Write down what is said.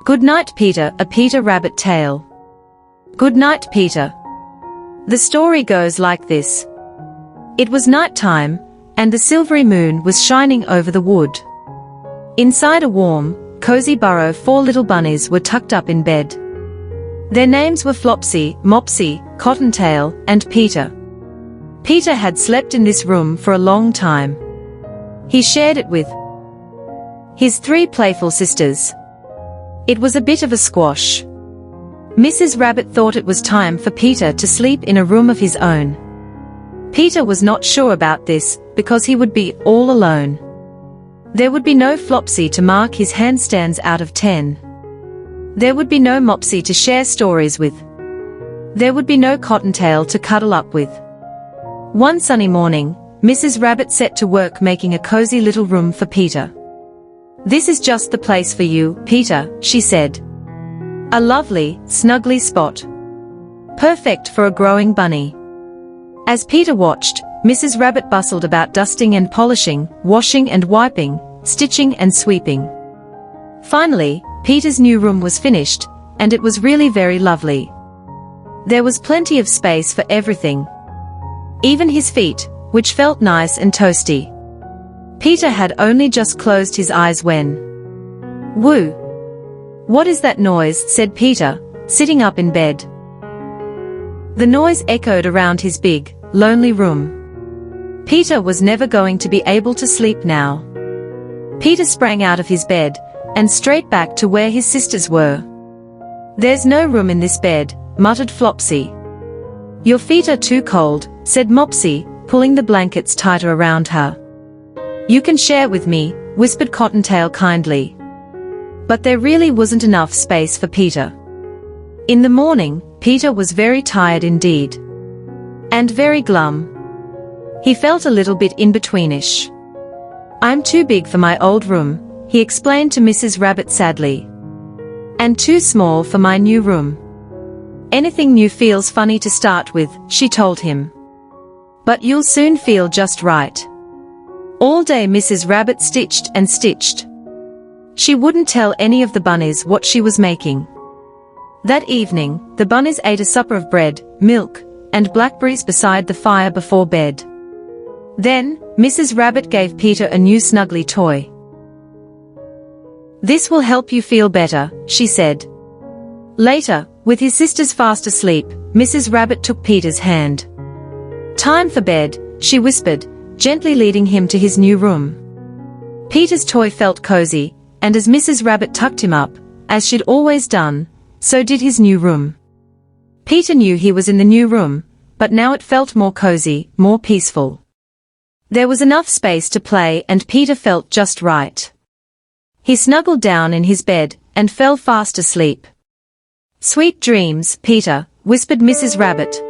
Goodnight, Peter, a Peter Rabbit tale. Goodnight, Peter. The story goes like this. It was night time, and the silvery moon was shining over the wood. Inside a warm, cozy burrow 4 little bunnies were tucked up in bed. Their names were Flopsy, Mopsy, Cottontail, and Peter. Peter had slept in this room for a long time. He shared it with his 3 playful sisters. It was a bit of a squash. Mrs. Rabbit thought it was time for Peter to sleep in a room of his own. Peter was not sure about this, because he would be all alone. There would be no Flopsy to mark his handstands out of 10. There would be no Mopsy to share stories with. There would be no Cottontail to cuddle up with. One sunny morning, Mrs. Rabbit set to work making a cozy little room for Peter. "This is just the place for you, Peter," she said. "A lovely, snuggly spot. Perfect for a growing bunny." As Peter watched, Mrs. Rabbit bustled about dusting and polishing, washing and wiping, stitching and sweeping. Finally, Peter's new room was finished, and it was really very lovely. There was plenty of space for everything. Even his feet, which felt nice and toasty. Peter had only just closed his eyes when... "Woo! What is that noise?" said Peter, sitting up in bed. The noise echoed around his big, lonely room. Peter was never going to be able to sleep now. Peter sprang out of his bed, and straight back to where his sisters were. "There's no room in this bed," muttered Flopsy. "Your feet are too cold," said Mopsy, pulling the blankets tighter around her. "You can share with me," whispered Cottontail kindly. But there really wasn't enough space for Peter. In the morning, Peter was very tired indeed. And very glum. He felt a little bit in-betweenish. "I'm too big for my old room," he explained to Mrs. Rabbit sadly. "And too small for my new room." "Anything new feels funny to start with," she told him. "But you'll soon feel just right." All day Mrs. Rabbit stitched and stitched. She wouldn't tell any of the bunnies what she was making. That evening, the bunnies ate a supper of bread, milk, and blackberries beside the fire before bed. Then, Mrs. Rabbit gave Peter a new snuggly toy. "This will help you feel better," she said. Later, with his sisters fast asleep, Mrs. Rabbit took Peter's hand. "Time for bed," she whispered, gently leading him to his new room. Peter's toy felt cozy, and as Mrs. Rabbit tucked him up, as she'd always done, so did his new room. Peter knew he was in the new room, but now it felt more cozy, more peaceful. There was enough space to play and Peter felt just right. He snuggled down in his bed and fell fast asleep. "Sweet dreams, Peter," whispered Mrs. Rabbit,